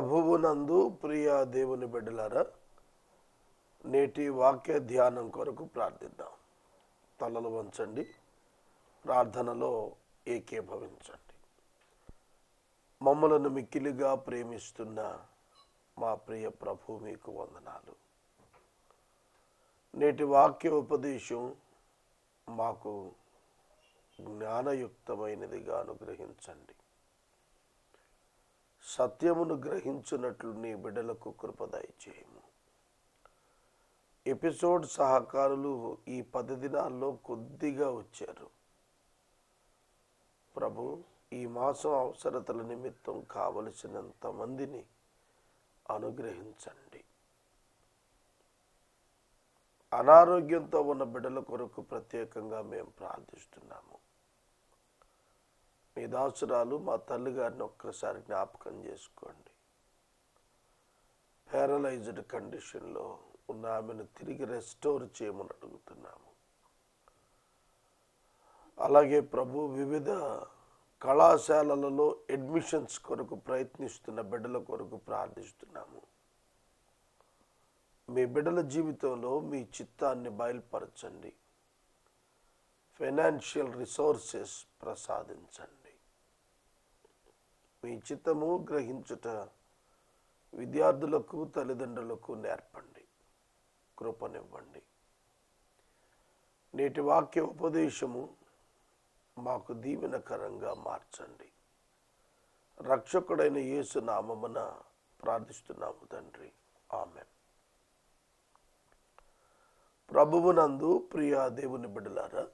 ప్రభువునందు ప్రియ దేవుని బిడ్డలారా, నేటి వాక్య ధ్యానం కొరకు ప్రార్థిద్దాం. తలలు వంచండి, ప్రార్థనలో ఏకీభవించండి. మమ్మలను మిక్కిలిగా ప్రేమిస్తున్న మా ప్రియ ప్రభు, మీకు వందనాలు. నేటి వాక్య ఉపదేశం మాకు జ్ఞానయుక్తమైనదిగా అనుగ్రహించండి. సత్యమును గ్రహించున్నట్లు నీ బిడ్డలకు కృప దయచేయము. ఎపిసోడ్ సహకారులు ఈ 10 దినాల్లో కొద్దిగా వచ్చారు. ప్రభు, ఈ మాసం అవసరతల నిమిత్తం కావలసినంత మందిని అనుగ్రహించండి. అనారోగ్యంతో ఉన్న బిడ్డల కొరకు ప్రత్యేకంగా మేము ప్రార్థిస్తున్నాము. మీ దాసురాలు మా తల్లి గారిని ఒక్కసారి జ్ఞాపకం చేసుకోండి. పారలైజ్డ్ కండిషన్లో ఉన్న ఆమెను తిరిగి రెస్టోర్ చేయమని అడుగుతున్నాము. అలాగే ప్రభు, వివిధ కళాశాలలలో అడ్మిషన్స్ కొరకు ప్రయత్నిస్తున్న బిడ్డల కొరకు ప్రార్థిస్తున్నాము. మీ బిడ్డల జీవితంలో మీ చిత్తాన్ని బయలుపరచండి. ఫైనాన్షియల్ రిసోర్సెస్ ప్రసాదించండి. మీ చిత్తము గ్రహించుట విద్యార్థులకు, తల్లిదండ్రులకు నేర్పండి. కృపనివ్వండి. నేటి వాక్య ఉపదేశము మాకు దీవెనకరంగా మార్చండి. రక్షకుడైన యేసు నామమున ప్రార్థిస్తున్నాము తండ్రి, ఆమేన్. ప్రభువునందు ప్రియ దేవుని బిడ్డలారా,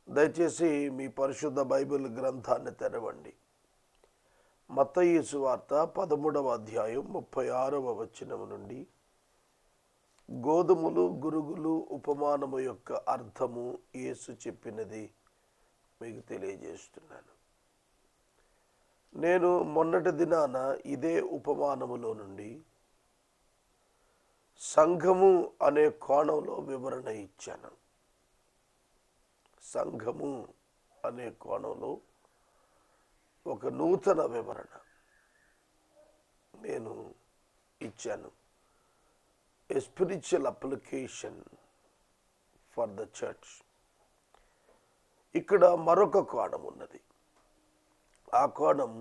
దయచేసి మీ పరిశుద్ధ బైబిల్ గ్రంథాన్ని తెరవండి. మత్తయి సువార్త 13వ అధ్యాయం 36వ వచనం నుండి గోధుమలు, గురుగులు ఉపమానము యొక్క అర్థము యేసు చెప్పినది మీకు తెలియజేస్తున్నాను. నేను మొన్నటి దినాన ఇదే ఉపమానములో నుండి సంఘము అనే కోణంలో వివరణ ఇచ్చాను. సంఘము అనే కోణంలో ఒక నూతన వివరణ నేను ఇచ్చాను. A spiritual application for the church. ఇక్కడ మరొక కోణం ఉన్నది. ఆ కోణం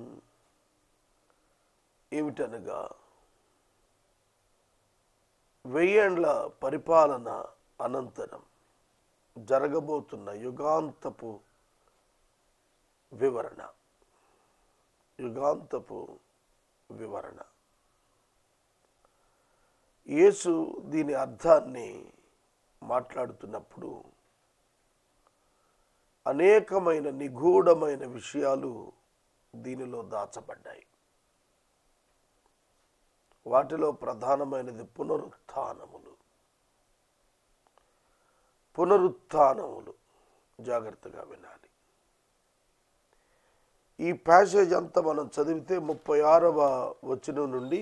ఏమిటనగా, 1000 ఏండ్ల పరిపాలన అనంతరం జరగబోతున్న యుగాంతపు వివరణ. యుగాంతపు వివరణ. యేసు దీని అర్థాన్ని మాట్లాడుతున్నప్పుడు అనేకమైన నిగూఢమైన విషయాలు దీనిలో దాచబడ్డాయి. వాటిలో ప్రధానమైనది పునరుత్థానములు. పునరుత్థానములు జాగ్రత్తగా వినాలి. ఈ ప్యాసేజ్ అంతా మనం చదివితే 36వ వచనం నుండి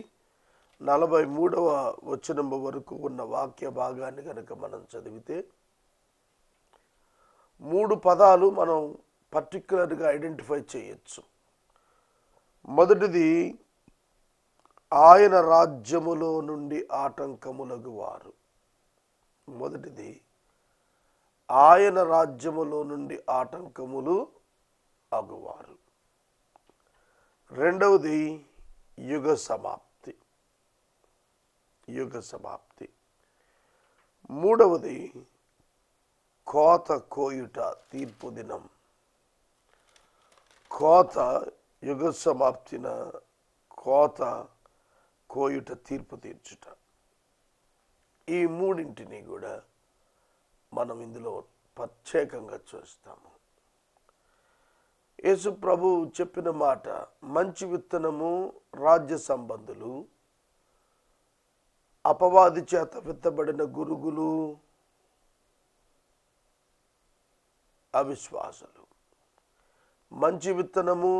43వ వచనం వరకు ఉన్న వాక్య భాగాన్ని కనుక మనం చదివితే 3 పదాలు మనం పర్టిక్యులర్గా ఐడెంటిఫై చేయొచ్చు. మొదటిది, ఆయన రాజ్యములో నుండి ఆటంకములగు వారు. మొదటిది, ఆయన రాజ్యములో నుండి ఆటంకములు అగువారు. రెండవది, యుగ సమాప్తి. యుగ సమాప్తి. మూడవది, కోత కోయుట, తీర్పు దినం. కోత, యుగ సమాప్తిన కోత కోయుట, తీర్పు తీర్చుట. ఈ మూడింటిని కూడా మనం ఇందులో ప్రత్యేకంగా చూస్తాము. యేసు ప్రభు చెప్పిన మాట, మంచి విత్తనము రాజ్య సంబంధులు, అపవాది చేత విత్తబడిన గురుగులు అవిశ్వాసులు. మంచి విత్తనము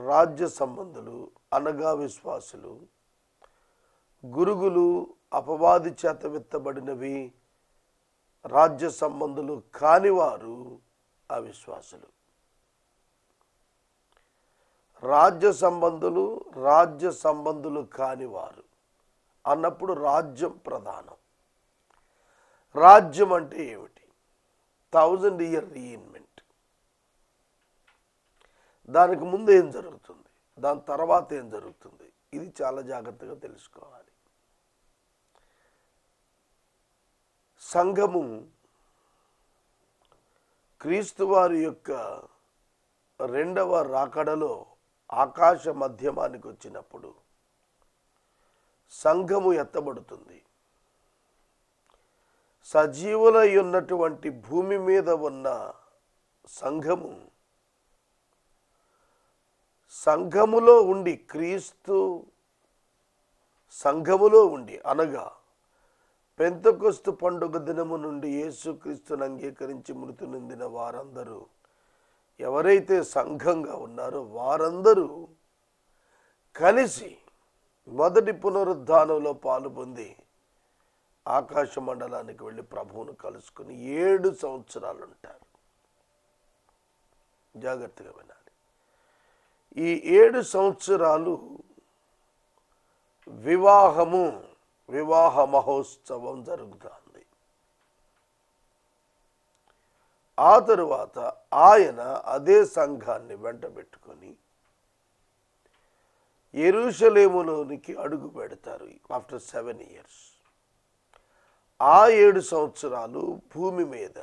రాజ్య సంబంధులు అనగా విశ్వాసులు, గురుగులు అపవాది చేత విత్తబడినవి రాజ్య సంబంధులు కానివారు అవిశ్వాసులు. రాజ్య సంబంధులు కానివారు అన్నప్పుడు రాజ్యం ప్రధానం. రాజ్యం అంటే ఏమిటి? 1000 year రీఇన్వెంట్. దానికి ముందు ఏం జరుగుతుంది, దాని తర్వాత ఏం జరుగుతుంది, ఇది చాలా జాగ్రత్తగా తెలుసుకోవాలి. సంఘము క్రీస్తు వారి యొక్క రెండవ రాకడలో ఆకాశ మధ్యమానికి వచ్చినప్పుడు సంఘము ఎత్తబడుతుంది. సజీవులై ఉన్నటువంటి భూమి మీద ఉన్న సంఘములో ఉండి, క్రీస్తు సంఘములో ఉండి, అనగా పెంతెకొస్తు పండుగ దినము నుండి యేసుక్రీస్తును అంగీకరించి మృతి నొందిన వారందరూ, ఎవరైతే సంఘంగా ఉన్నారో వారందరూ కలిసి మొదటి పునరుద్ధానంలో పాలు పొంది ఆకాశ మండలానికి వెళ్ళి ప్రభువును కలుసుకుని 7 సంవత్సరాలు ఉంటారు. జాగ్రత్తగా వినాలి. ఈ 7 సంవత్సరాలు వివాహ మహోత్సవం జరుగుతుంది. ఆ తరువాత ఆయన అదే సంఘాన్ని వెంట పెట్టుకొని యెరూషలేములోనికి అడుగు పెడతారు. ఆఫ్టర్ 7 years ఆ 7 సంవత్సరాలు భూమి మీద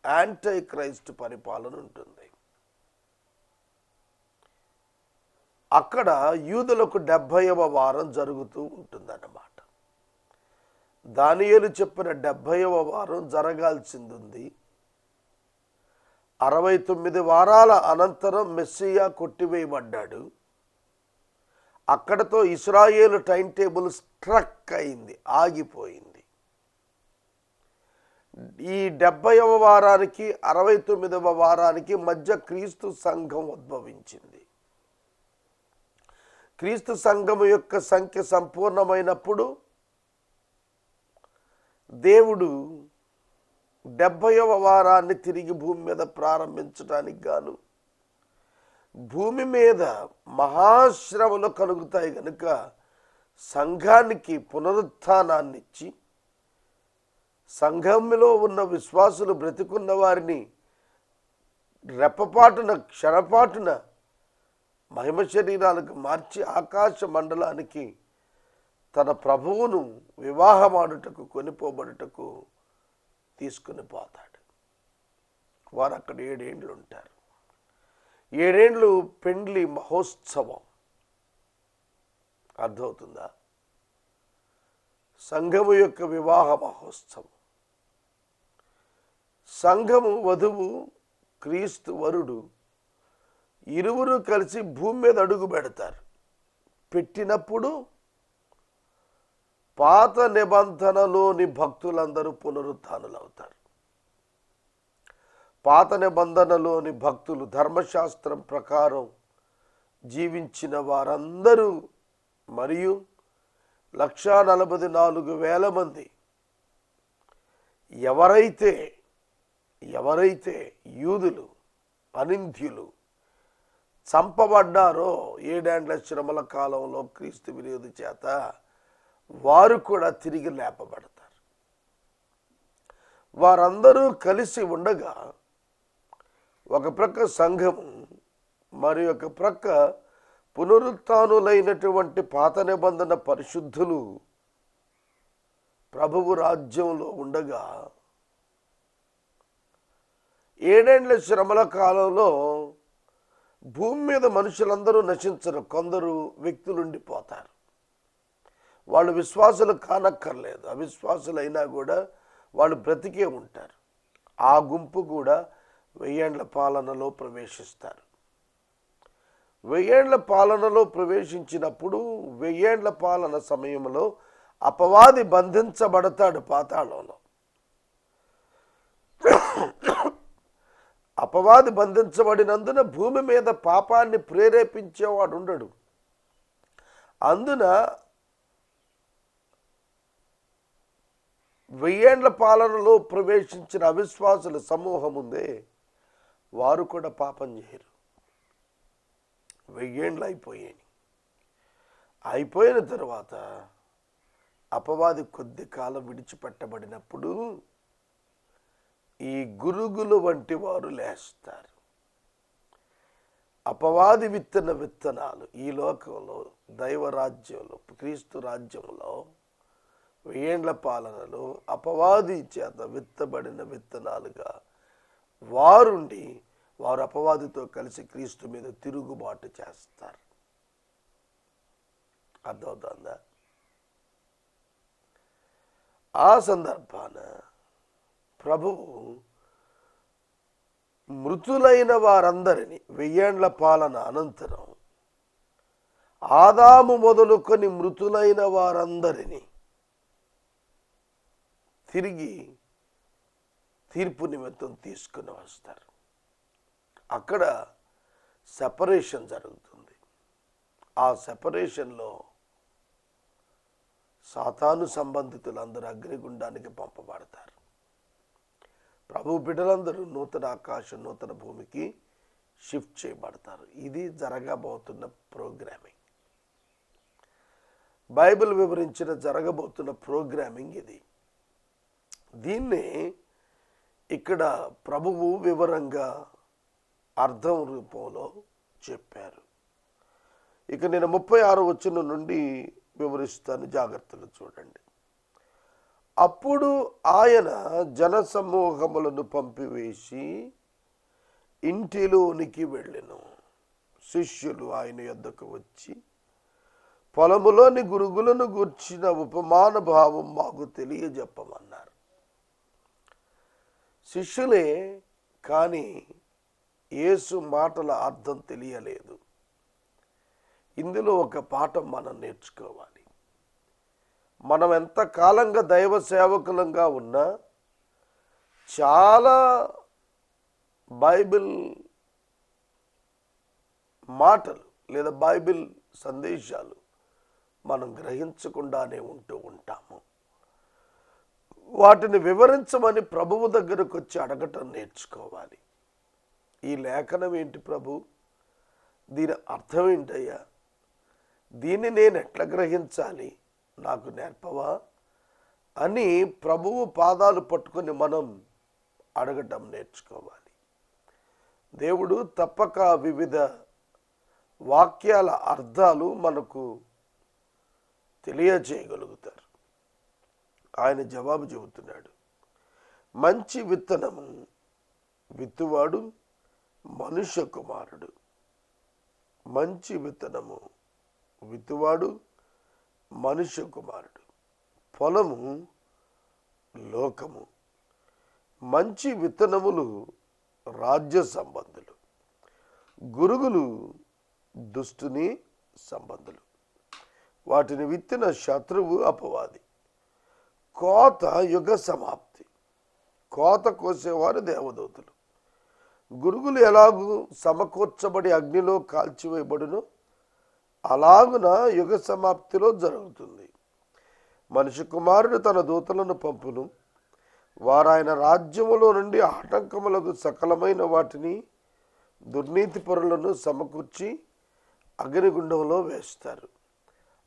యాంటై క్రైస్ట్ పరిపాలన ఉంటుంది. అక్కడ యూదులకు 70వ వారం జరుగుతూ ఉంటుందన్నమాట. దానియేలు చెప్పిన 70వ వారం జరగాల్సింది ఉంది. 69 వారాల అనంతరం మెస్సియా కొట్టివేయబడ్డాడు. అక్కడతో ఇశ్రాయేలు టైం టేబుల్ స్ట్రక్ అయింది, ఆగిపోయింది. ఈ 70వ వారానికి 69వ వారానికి మధ్య క్రీస్తు సంఘం ఉద్భవించింది. క్రీస్తు సంఘము యొక్క సంఖ్య సంపూర్ణమైనప్పుడు దేవుడు 70వ వారాన్ని తిరిగి భూమి మీద ప్రారంభించడానికి గాను, భూమి మీద మహాశ్రమలు కలుగుతాయి కనుక సంఘానికి పునరుత్థానాన్నిచ్చి, సంఘంలో ఉన్న విశ్వాసులు బ్రతికున్న వారిని రెప్పపాటున క్షణపాటున మహిమ శరీరాలకు మార్చి ఆకాశ మండలానికి తన ప్రభువును వివాహమాడుటకు, కొనిపోబడుటకు తీసుకుని పోతాడు. వారు అక్కడ 7 ఏళ్ళు ఉంటారు. 7 ఏళ్ళు పెండ్లి మహోత్సవం. అర్థమవుతుందా? సంఘము యొక్క వివాహ మహోత్సవం. సంఘము వధువు, క్రీస్తు వరుడు ఇరువురు కలిసి భూమి మీద అడుగు పెడతారు. పెట్టినప్పుడు పాత నిబంధనలోని భక్తులందరూ పునరుత్థానులవుతారు. పాత నిబంధనలోని భక్తులు ధర్మశాస్త్రం ప్రకారం జీవించిన వారందరూ మరియు 1,44,000 మంది ఎవరైతే యూదులు అనింద్యులు చంపబడ్డారో 7 ఏండ్ల శ్రమల కాలంలో క్రీస్తు విరోధి చేత, వారు కూడా తిరిగి లేపబడతారు. వారందరూ కలిసి ఉండగా ఒక ప్రక్క సంఘము, మరి ఒక ప్రక్క పునరుత్థానులైనటువంటి పాత నిబంధన పరిశుద్ధులు ప్రభువు రాజ్యంలో ఉండగా, 7 ఏండ్ల శ్రమల కాలంలో భూమి మీద మనుషులందరూ నశించరు. కొందరు వ్యక్తులు ఉండిపోతారు. వాళ్ళు విశ్వాసులు కానక్కర్లేదు, అవిశ్వాసులైనా కూడా వాళ్ళు బ్రతికే ఉంటారు. ఆ గుంపు కూడా 1000 ఏండ్ల పాలనలో ప్రవేశిస్తారు. 1000 ఏండ్ల పాలనలో ప్రవేశించినప్పుడు 1000 ఏండ్ల పాలన సమయంలో అపవాది బంధించబడతాడు పాతాళంలో. అపవాది బంధించబడినందున భూమి మీద పాపాన్ని ప్రేరేపించేవాడు ఉండడు. అందున 1000 ఏండ్ల పాలనలో ప్రవేశించిన అవిశ్వాసుల సమూహం ఉందే, వారు కూడా పాపం చేయరు. 1000 అయిపోయాయి. అయిపోయిన తర్వాత అపవాది కొద్ది కాలం విడిచిపెట్టబడినప్పుడు ఈ గురుగులు వంటి వారు లేస్తారు. అపవాది విత్తనాలు ఈ లోకంలో, దైవరాజ్యంలో, క్రీస్తు రాజ్యంలో 1000 పాలనలో అపవాది చేత విత్తబడిన విత్తనాలుగా వారు అపవాదితో కలిసి క్రీస్తు మీద తిరుగుబాటు చేస్తారు. అర్థమవుతుందా? ఆ సందర్భాన ప్రభువు మృతులైన వారందరినీ 1000 పాలన అనంతరం ఆదాము మొదలుకొని మృతులైన వారందరినీ తిరిగి తీర్పు నిమిత్తం తీసుకుని వస్తారు. అక్కడ సెపరేషన్ జరుగుతుంది. ఆ సెపరేషన్లో సాతాను సంబంధితులందరూ అగ్నిగుండానికి పంపబడతారు. ప్రభు బిడ్డలందరూ నూతన ఆకాశం, నూతన భూమికి షిఫ్ట్ చేయబడతారు. ఇది జరగబోతున్న ప్రోగ్రామింగ్. బైబిల్ వివరించిన జరగబోతున్న ప్రోగ్రామింగ్ ఇది. దీన్ని ఇక్కడ ప్రభువు వివరంగా అర్థం రూపంలో చెప్పారు. ఇక నేను 36వ వచనం నుండి వివరిస్తాను, జాగ్రత్తగా చూడండి. అప్పుడు ఆయన జనసమూహములను పంపివేసి ఇంటిలోనికి వెళ్ళెను. శిష్యులు ఆయన యొద్దకు వచ్చి, పొలములోని గురుగులను గూర్చిన ఉపమాన భావం మాకు తెలియజెప్పమన్నారు. శిష్యులే, కానీ యేసు మాటల అర్థం తెలియలేదు. ఇందులో ఒక పాఠం మనం నేర్చుకోవాలి. మనం ఎంత కాలంగా దైవ సేవకులంగా ఉన్నా చాలా బైబిల్ మాటలు లేదా బైబిల్ సందేశాలు మనం గ్రహించకుండానే ఉంటూ ఉంటాము. వాటిని వివరించమని ప్రభువు దగ్గరకు వచ్చి అడగటం నేర్చుకోవాలి. ఈ లేఖనం ఏంటి ప్రభు? దీని అర్థం ఏంటయ్యా? దీన్ని నేను ఎట్లా గ్రహించాలి? నాకు నేర్పవా అని ప్రభువు పాదాలు పట్టుకొని మనం అడగటం నేర్చుకోవాలి. దేవుడు తప్పక వివిధ వాక్యాల అర్థాలు మనకు తెలియజేయగలుగుతారు. ఆయన జవాబు చెబుతున్నాడు. మంచి విత్తనము విత్తువాడు మనుష్య కుమారుడు. మంచి విత్తనము విత్తువాడు మనుష్య కుమారుడు. పొలము లోకము. మంచి విత్తనములు రాజ్య సంబంధులు, గురుగులు దుష్టుని సంబంధులు. వాటిని విత్తిన శత్రువు అపవాది. కోత యుగ సమాప్తి. కోత కోసేవారు దేవదూతలు. గురుగులు ఎలాగూ సమకూర్చబడి అగ్నిలో కాల్చివేయబడును, అలాగున యుగ సమాప్తిలో జరుగుతుంది. మనిషి కుమారుడు తన దూతలను పంపును. వారాయన రాజ్యములో నుండి ఆటంకములకు సకలమైన వాటిని, దుర్నీతి పరులను సమకూర్చి అగ్నిగుండంలో వేస్తారు.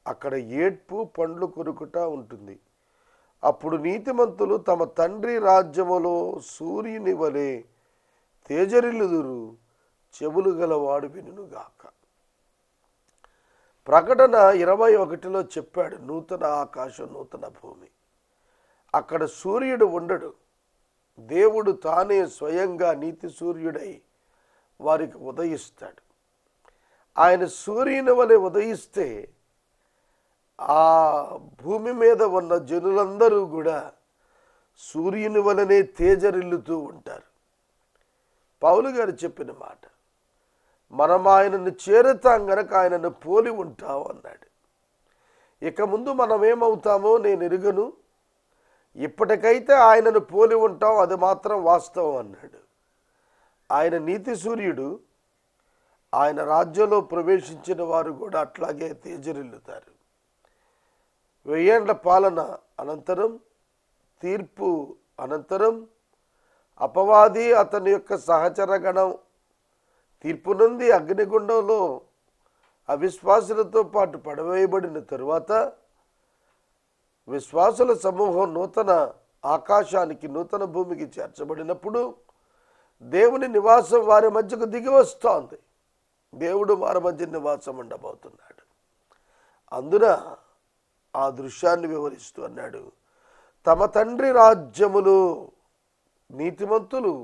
అక్కడ ఏడ్పు, పండ్లు కొరుకుట ఉంటుంది. అప్పుడు నీతిమంతులు తమ తండ్రి రాజ్యములో సూర్యుని వలె తేజరిల్లుదురు. చెవులు గలవాడు వినుగాక. ప్రకటన 21లో చెప్పాడు, నూతన ఆకాశం, నూతన భూమి. అక్కడ సూర్యుడు ఉండడు. దేవుడు తానే స్వయంగా నీతి సూర్యుడై వారికి ఉదయిస్తాడు. ఆయన సూర్యుని వలె ఉదయిస్తే ఆ భూమి మీద ఉన్న జనులందరూ కూడా సూర్యుని వలనే తేజరిల్లుతూ ఉంటారు. పౌలు గారు చెప్పిన మాట, మనం ఆయనను చేరుతాం గనక ఆయనను పోలి ఉంటాం అన్నాడు. ఇక ముందు మనం ఏమవుతామో నేను ఎరుగను, ఇప్పటికైతే ఆయనను పోలి ఉంటాం, అది మాత్రం వాస్తవం అన్నాడు. ఆయన నీతి సూర్యుడు. ఆయన రాజ్యంలో ప్రవేశించిన వారు కూడా అట్లాగే తేజరిల్లుతారు. 1000 ఏళ్ల పాలన అనంతరం, తీర్పు అనంతరం అపవాది అతని యొక్క సహచర గణం తీర్పు నుండి అగ్నిగుండంలో అవిశ్వాసులతో పాటు పడవేయబడిన తరువాత విశ్వాసుల సమూహం నూతన ఆకాశానికి, నూతన భూమికి చేర్చబడినప్పుడు దేవుని నివాసం వారి మధ్యకు దిగి వస్తోంది. దేవుడు వారి మధ్య నివాసం ఉండబోతున్నాడు. అందున ఆ దృశ్యాన్ని వివరిస్తూ అన్నాడు, తమ తండ్రి రాజ్యములు, నీతిమంతులు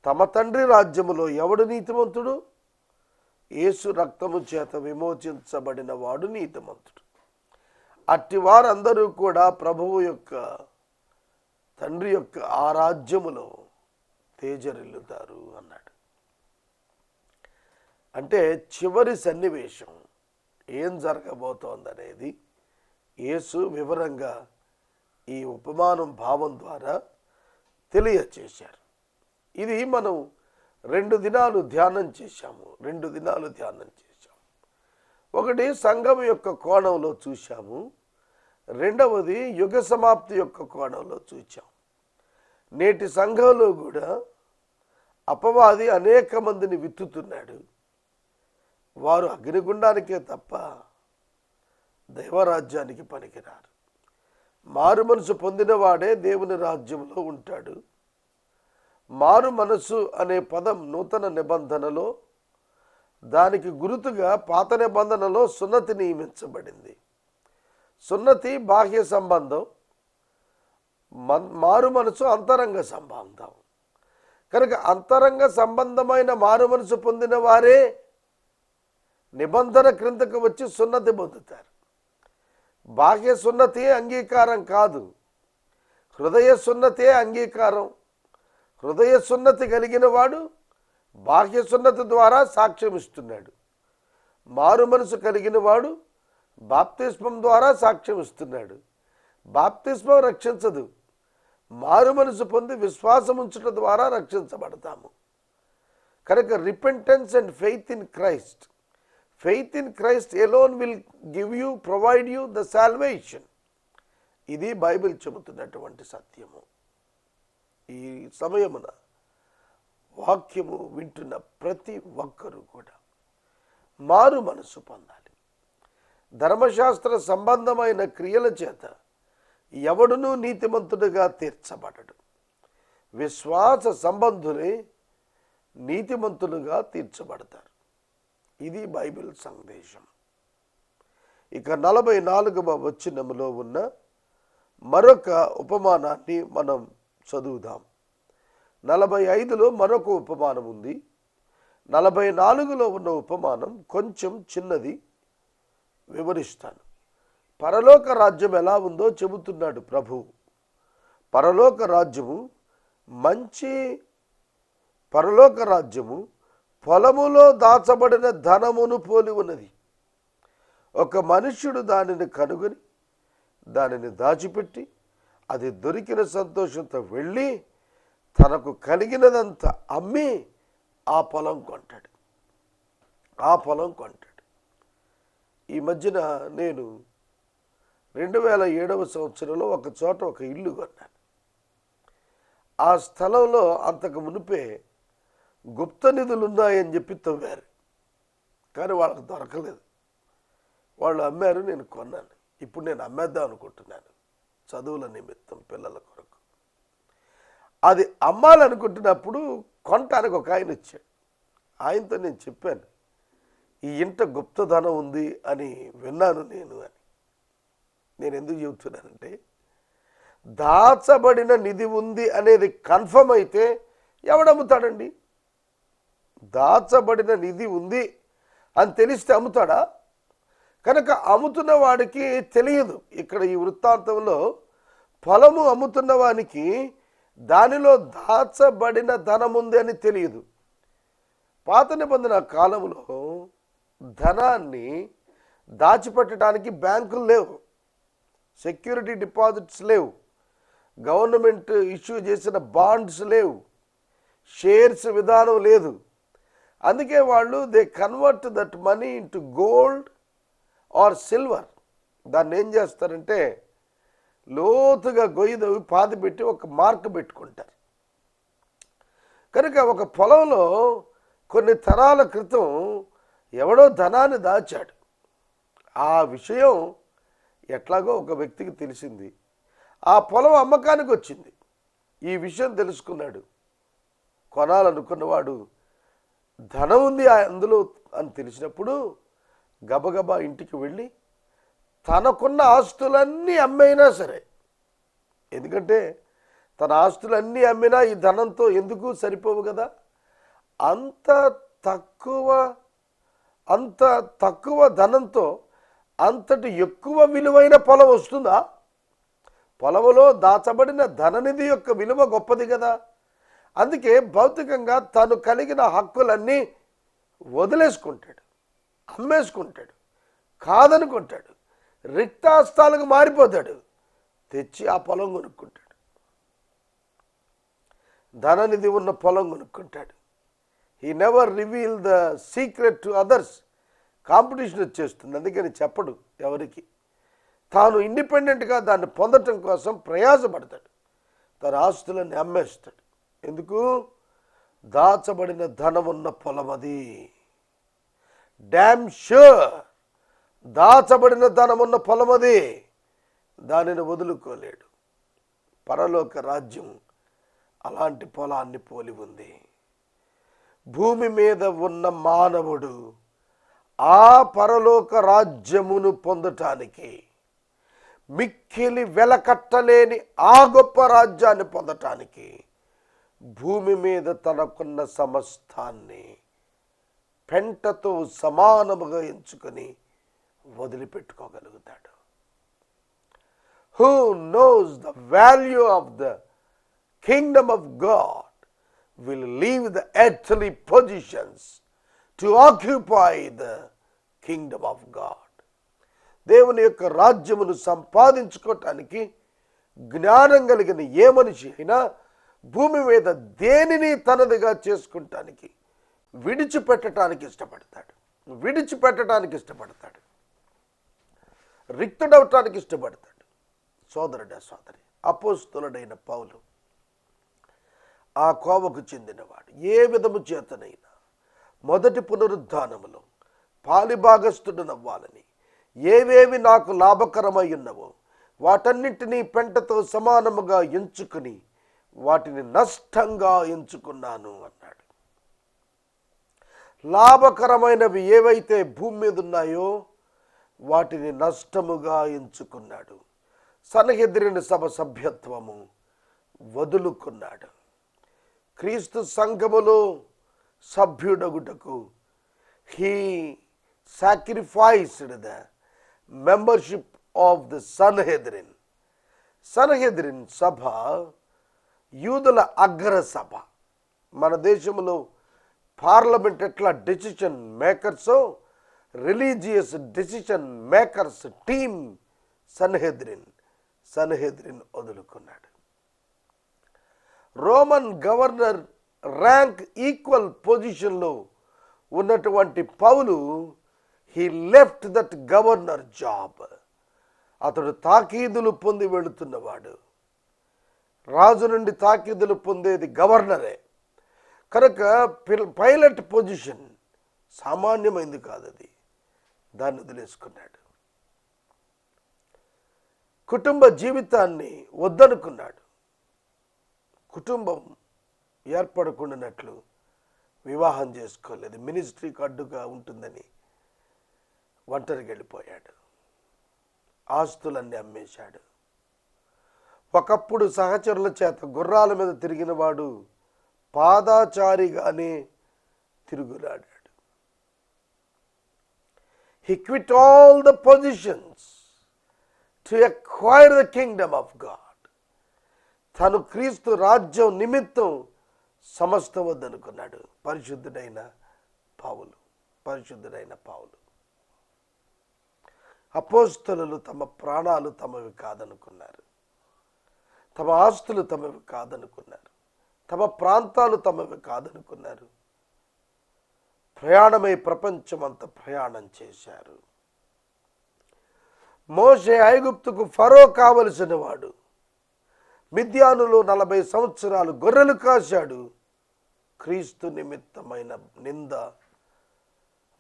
తమ తండ్రి రాజ్యములో ఎవడు నీతిమంతుడు? యేసు రక్తము చేత విమోచించబడిన వాడు నీతిమంతుడు. అట్టి వారందరూ కూడా ప్రభువు యొక్క, తండ్రి యొక్క ఆ రాజ్యములో తేజరిల్లుతారు అన్నాడు. అంటే చివరి సన్నివేశం ఏం జరగబోతోందనేది యేసు వివరంగా ఈ ఉపమానం భావం ద్వారా తెలియచేశారు. ఇది మనం 2 దినాలు ధ్యానం చేశాము. ఒకటి సంఘం యొక్క కోణంలో చూశాము, రెండవది యుగ సమాప్తి యొక్క కోణంలో చూశాం. నేటి సంఘంలో కూడా అపవాది అనేక మందిని విత్తుతున్నాడు. వారు అగ్నిగుండానికే తప్ప దైవరాజ్యానికి పనికిరారు. మారు మనసు పొందినవాడే దేవుని రాజ్యంలో ఉంటాడు. మారు మనసు అనే పదం నూతన నిబంధనలో, దానికి గుర్తుగా పాత నిబంధనలో సున్నతి నియమించబడింది. సున్నతి బాహ్య సంబంధం, మారు మనసు అంతరంగ సంబంధం. కనుక అంతరంగ సంబంధమైన మారు మనసు పొందిన వారే నిబంధన క్రిందకు వచ్చి సున్నతి పొందుతారు. బాహ్య సున్నతి అంగీకారం కాదు, హృదయ సున్నతే అంగీకారం. హృదయ సున్నతి కలిగిన వాడు బాహ్య సున్నతి ద్వారా సాక్ష్యం ఇస్తున్నాడు. మారు మనసు కలిగిన వాడు బాప్తిస్మం ద్వారా సాక్ష్యం ఇస్తున్నాడు. బాప్తిస్మం రక్షించదు, మారు మనసు పొంది విశ్వాసం ఉంచడం ద్వారా రక్షించబడతాము. కనుక repentance and faith in Christ, faith in Christ alone will give you, provide you the salvation. ఇది బైబిల్ చెబుతున్నటువంటి సత్యము. ఈ సమయమున వాక్యము వింటున్న ప్రతి ఒక్కరూ కూడా మారు మనసు పొందాలి. ధర్మశాస్త్ర సంబంధమైన క్రియల చేత ఎవడునూ నీతిమంతుడిగా తీర్చబడడు. విశ్వాస సంబంధులే నీతిమంతులుగా తీర్చబడతారు. ఇది బైబిల్ సందేశం. ఇక 44వ వచనములో ఉన్న మరొక ఉపమానాన్ని మనం చదువుదాం. 45లో మరొక ఉపమానం ఉంది. 44లో ఉన్న ఉపమానం కొంచెం చిన్నది, వివరిస్తాను. పరలోక రాజ్యం ఎలా ఉందో చెబుతున్నాడు ప్రభు. పరలోక రాజ్యము పొలములో దాచబడిన ధనమును పోలి ఉన్నది. ఒక మనుష్యుడు దానిని కనుగొని దానిని దాచిపెట్టి అది దొరికిన సంతోషంతో వెళ్ళి తనకు కలిగినదంతా అమ్మి ఆ పొలం కొంటాడు. ఈ మధ్యన నేను 2007వ సంవత్సరంలో ఒక చోట ఒక ఇల్లు కొన్నాను. ఆ స్థలంలో అంతకు మునిపే గుప్త నిధులు ఉన్నాయని చెప్పి తవ్వారు, కానీ వాళ్ళకు దొరకలేదు. వాళ్ళు అమ్మారు, నేను కొన్నాను. ఇప్పుడు నేను అమ్మేద్దాం అనుకుంటున్నాను, చదువుల నిమిత్తం పిల్లల కొరకు. అది అమ్మాలనుకుంటున్నప్పుడు కొనటానికి ఒక ఆయన వచ్చాడు. ఆయనతో నేను చెప్పాను, ఈ ఇంట గుప్తధనం ఉంది అని విన్నాను నేను అని. నేను ఎందుకు చెబుతున్నానంటే, దాచబడిన నిధి ఉంది అనేది కన్ఫర్మ్ అయితే ఎవడమ్ముతాడండి? దాచబడిన నిధి ఉంది అని తెలిస్తే అమ్ముతాడా? కనుక అమ్ముతున్న వాడికి తెలియదు. ఇక్కడ ఈ వృత్తాంతంలో పొలము అమ్ముతున్న వానికి దానిలో దాచబడిన ధనం ఉంది అని తెలియదు. పాత నిబంధన కాలంలో ధనాన్ని దాచిపెట్టడానికి బ్యాంకులు లేవు, సెక్యూరిటీ డిపాజిట్స్ లేవు, గవర్నమెంట్ ఇష్యూ చేసిన బాండ్స్ లేవు, షేర్స్ విధానం లేదు. అందుకే వాళ్ళు they convert that money into gold or silver. దాన్ని ఏం చేస్తారంటే లోతుగా గొయ్యి పాతి పెట్టి ఒక మార్క్ పెట్టుకుంటారు. కనుక ఒక పొలంలో కొన్ని తరాల క్రితం ఎవడో ధనాన్ని దాచాడు. ఆ విషయం ఎట్లాగో ఒక వ్యక్తికి తెలిసింది. ఆ పొలం అమ్మకానికి వచ్చింది. ఈ విషయం తెలుసుకున్నాడు. కొనాలనుకున్నవాడు ధనం ఉంది అందులో అని తెలిసినప్పుడు గబగబా ఇంటికి వెళ్ళి తనకున్న ఆస్తులన్నీ అమ్మైనా సరే, ఎందుకంటే తన ఆస్తులన్నీ అమ్మినా ఈ ధనంతో ఎందుకు సరిపోవు కదా, అంత తక్కువ ధనంతో అంతటి ఎక్కువ విలువైన పొలం వస్తుందా? పొలంలో దాచబడిన ధననిధి యొక్క విలువ గొప్పది కదా. అందుకే భౌతికంగా తను కలిగిన హక్కులన్నీ వదిలేసుకుంటాడు, అమ్మేసుకుంటాడు, కాదనుకుంటాడు, రిక్తాస్తాలకు మారిపోతాడు, తెచ్చి ఆ పొలం కొనుక్కుంటాడు, ధననిధి ఉన్న పొలం కొనుక్కుంటాడు. He never reveal the secret to others. Competition వచ్చేస్తుంది, అందుకని చెప్పడు ఎవరికి. తాను ఇండిపెండెంట్గా దాన్ని పొందటం కోసం ప్రయాసపడతాడు. తన ఆస్తులన్నీ అమ్మేస్తాడు. ఎందుకు? దాచబడిన ధనం ఉన్న పొలం అది. డామ్ ష్యూర్, దాచబడిన ధనం ఉన్న పొలం అది. దానిని వదులుకోలేడు. పరలోక రాజ్యం అలాంటి పొలాన్ని పోలి ఉంది. భూమి మీద ఉన్న మానవుడు ఆ పరలోక రాజ్యమును పొందటానికి, మిక్కిలి వెలకట్టలేని ఆ గొప్ప రాజ్యాన్ని పొందటానికి భూమి మీద తనకున్న సమస్తాన్ని పెంటతో సమానముగా ఎంచుకొని వదిలిపెట్టుకోగలుగుతాడు. Who knows the value of the kingdom of God will leave the earthly positions to occupy the kingdom of God. దేవుని యొక్క రాజ్యమును సంపాదించుకోవటానికి జ్ఞానం కలిగిన ఏ మనిషి అయినా భూమి మీద దేనిని తనదిగా చేసుకుంటానికి విడిచిపెట్టడానికి ఇష్టపడతాడు, రిక్తుడవటానికి ఇష్టపడతాడు. సోదరుడా సోదరి, అపోస్తలుడైన పౌలు ఆ కోవకు చెందినవాడు. ఏ విధము చేతనైనా మొదటి పునరుద్ధానములో పాలిభాగస్థుడనవ్వాలని ఏవేవి నాకు లాభకరమై ఉన్నవో వాటన్నింటినీ పెంటతో సమానముగా ఎంచుకుని వాటిని నష్టంగా ఎంచుకున్నాను అన్నాడు. లాభకరమైనవి ఏవైతే భూమి మీద ఉన్నాయో వాటిని నష్టముగా ఎంచుకున్నాడు. సన్హెద్రిను సభ సభ్యత్వము వదులుకున్నాడు. క్రీస్తు సంఘములో సభ్యుడగుటకు he sacrificed the membership of the Sanhedrin. Sanhedrin సభ యూదుల అగ్ర సభ. మన దేశంలో పార్లమెంట్ ఎట్లా డెసిషన్ మేకర్సో, religious decision makers team Sanhedrin వదులుకున్నాడు. రోమన్ గవర్నర్ ర్యాంక్ ఈక్వల్ పొజిషన్లో ఉన్నటువంటి పౌలు he left that governor job. అతడు తాకీదులు పొంది వెళుతున్నవాడు. రాజు నుండి తాకీదులు పొందేది గవర్నరే కనుక పైలట్ పొజిషన్ సామాన్యమైంది కాదు, అది దాన్ని వదిలేసుకున్నాడు. కుటుంబ జీవితాన్ని వద్దనుకున్నాడు. కుటుంబం ఏర్పడకుండానట్లు వివాహం చేసుకోలేదు. మినిస్ట్రీకి అడ్డుగా ఉంటుందని ఒంటరికి వెళ్ళిపోయాడు. ఆస్తులన్నీ అమ్మేశాడు. ఒకప్పుడు సహచరుల చేత గుర్రాల మీద తిరిగిన వాడు పాదాచారిగానే తిరుగులాడాడు. He quit all the positions to acquire the kingdom of God. తను క్రీస్తు రాజ్యం నిమిత్తం సమస్తం వద్దనుకున్నాడు. పరిశుద్ధుడైన పౌలు. అపోస్తలులు తమ ప్రాణాలు తమవి కాదనుకున్నారు, తమ ఆస్తులు తమవి కాదనుకున్నారు, తమ ప్రాంతాలు తమవి కాదనుకున్నారు. ప్రయాణమై ప్రపంచమంతా ప్రయాణం చేశారు. మోషే ఐగుప్తుకు ఫరో కావలసిన వాడు. మిద్యానులో 40 సంవత్సరాలు గొర్రెలు కాశాడు. క్రీస్తు నిమిత్తమైన నింద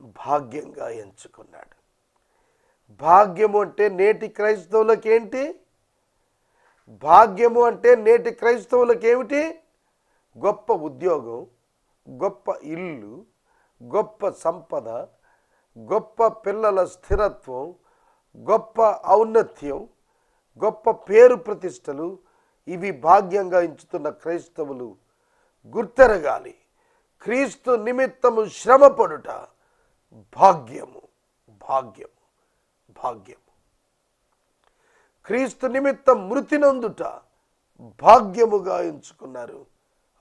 భాగ్యంగా ఎంచుకున్నాడు. భాగ్యము అంటే నేటి క్రైస్తవులకి ఏంటి? భాగ్యము అంటే నేటి క్రైస్తవులకి ఏమిటి? గొప్ప ఉద్యోగం, గొప్ప ఇల్లు, గొప్ప సంపద, గొప్ప పిల్లల స్థిరత్వం, గొప్ప ఔన్నత్యం, గొప్ప పేరు ప్రతిష్టలు, ఇవి భాగ్యంగా ఎంచుతున్న క్రైస్తవులు గుర్తెరగాలి. క్రీస్తు నిమిత్తము శ్రమపడుట భాగ్యము, భాగ్యము, భాగ్యము. క్రీస్తు నిమిత్తం మృతి నొందుట భాగ్యముగా ఎంచుకున్నారు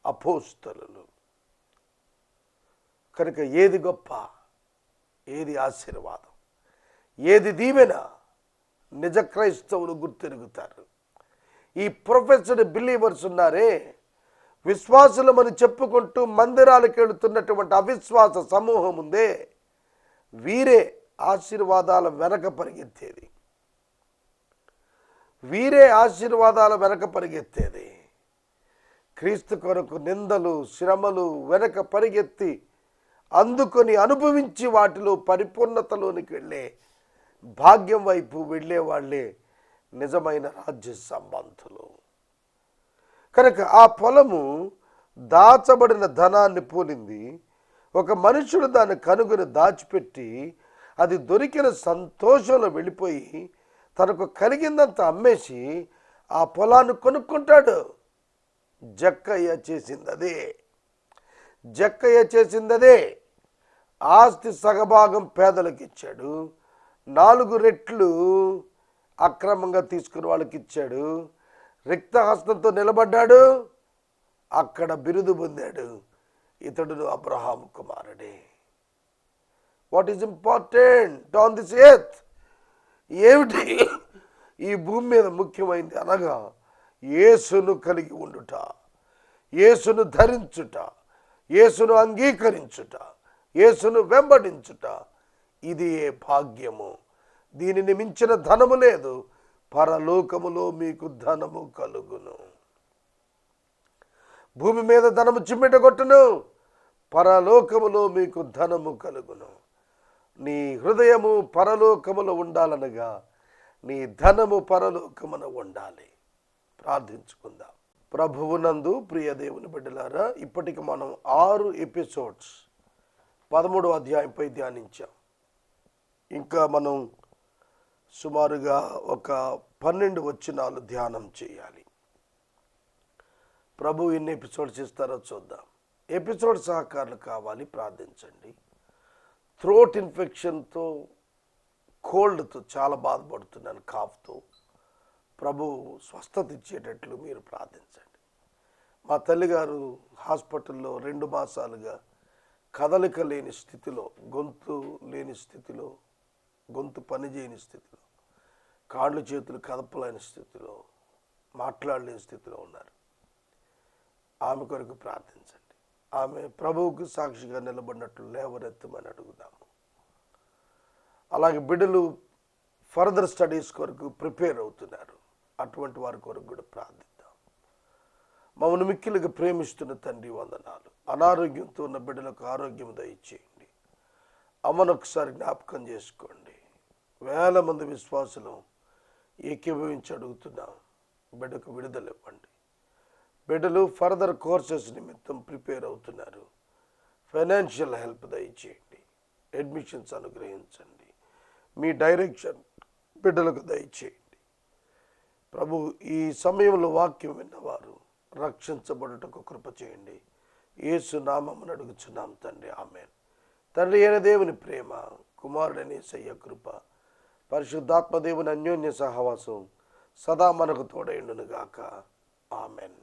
అపోస్తలులు. కనుక ఏది గొప్ప, ఏది ఆశీర్వాదం, ఏది దీవెన, నిజ క్రైస్తవులు గుర్తెరుగుతారు. ఈ ప్రొఫెసర్ బిలీవర్స్ ఉన్నారే, విశ్వాసులమని చెప్పుకుంటూ మందిరాలకు వెళుతున్నటువంటి అవిశ్వాస సమూహం ఉందే, వీరే ఆశీర్వాదాల వెనక పరిగెత్తేది. వీరే ఆశీర్వాదాల వెనక పరిగెత్తేది. క్రీస్తు కొరకు నిందలు, శ్రమలు వెనక పరిగెత్తి అందుకొని అనుభవించి వాటిలో పరిపూర్ణతలోనికి వెళ్ళే భాగ్యం వైపు వెళ్ళే వాళ్ళే నిజమైన రాజ్య సంబంధులు. కనుక ఆ పొలము దాచబడిన ధనాన్ని పోలింది. ఒక మనుషుడు దాన్ని కనుగొని దాచిపెట్టి అది దొరికిన సంతోషంలో వెళ్ళిపోయి తనకు కలిగిందంత అమ్మేసి ఆ పొలాన్ని కొనుక్కుంటాడు. జక్కయ్య చేసిందదే. జక్కయ్య చేసిందదే. ఆస్తి సగభాగం పేదలకు ఇచ్చాడు, 4 రెట్లు అక్రమంగా తీసుకుని వాళ్ళకి ఇచ్చాడు. రిక్తహస్తంతో నిలబడ్డాడు, అక్కడ బిరుదు పొందాడు, ఇతడు అబ్రహాము కుమారుడే. What is important on this earth? ఏమిటి ఈ భూమి మీద ముఖ్యమైనది అనగా యేసును కలిగి ఉండుట, యేసును ధరించుట, యేసును అంగీకరించుట, యేసును వెంబడించుట. ఇది ఏ భాగ్యము. దీనిని మించిన ధనము లేదు. పరలోకములో మీకు ధనము కలుగును. భూమి మీద ధనము చిమ్మెట కొట్టును, పరలోకములో మీకు ధనము కలుగును. నీ హృదయము పరలోకములో ఉండాలనగా నీ ధనము పరలోకమున ఉండాలి. ప్రార్థించుకుందాం. ప్రభువునందు ప్రియ దేవుని బిడ్డలారా, ఇప్పటికి మనం 6 ఎపిసోడ్స్ 13వ అధ్యాయంపై ధ్యానించాం. ఇంకా మనం సుమారుగా ఒక 12 వచనాలు ధ్యానం చేయాలి. ప్రభు ఎన్ని ఎపిసోడ్స్ ఇస్తారో చూద్దాం. ఎపిసోడ్ సహకారులు కావాలి, ప్రార్థించండి. థ్రోట్ ఇన్ఫెక్షన్తో, కోల్డ్తో చాలా బాధపడుతున్నాను, కాఫ్తో. ప్రభు స్వస్థత ఇచ్చేటట్లు మీరు ప్రార్థించండి. మా తల్లిగారు హాస్పిటల్లో 2 మాసాలుగా కదలిక లేని స్థితిలో, గొంతు లేని స్థితిలో, గొంతు పనిచేయని స్థితిలో, కాళ్ళు చేతులు కదపలేని స్థితిలో, మాట్లాడలేని స్థితిలో ఉన్నారు. ఆమె కొరకు ప్రార్థించండి. ఆమె ప్రభువుకు సాక్షిగా నిలబడినట్లు లేవనెత్తమని అడుగుదాము. అలాగే బిడ్డలు ఫర్దర్ స్టడీస్ కొరకు ప్రిపేర్ అవుతున్నారు. అటువంటి వారి కొరకు కూడా ప్రార్థిద్దాం. మమ్మల్ని మిక్కిలిగా ప్రేమిస్తున్న తండ్రి వందనాలు. అనారోగ్యంతో ఉన్న బిడ్డలకు ఆరోగ్యం దయచేయండి. అమ్మను ఒకసారి జ్ఞాపకం చేసుకోండి. వేల మంది విశ్వాసులు ఏకీభవించి అడుగుతున్నాం, బిడ్డకు విడుదల ఇవ్వండి. బిడ్డలు ఫర్దర్ కోర్సెస్ నిమిత్తం ప్రిపేర్ అవుతున్నారు. ఫైనాన్షియల్ హెల్ప్ దయచేయండి. అడ్మిషన్స్ అనుగ్రహించండి. మీ డైరెక్షన్ బిడ్డలకు దయచేయండి. ప్రభు, ఈ సమయంలో వాక్యం విన్నవారు రక్షించబడుటకు కృప చేయండి. యేసు నామమున అడుగుచున్నాం తండ్రి, ఆమేన్. తండ్రి అయిన దేవుని ప్రేమ, కుమారుడైన యేసయ్య కృప, పరిశుద్ధాత్మ దేవుని అన్యోన్య సహవాసం సదా మనకు తోడైండును గాక. ఆమేన్.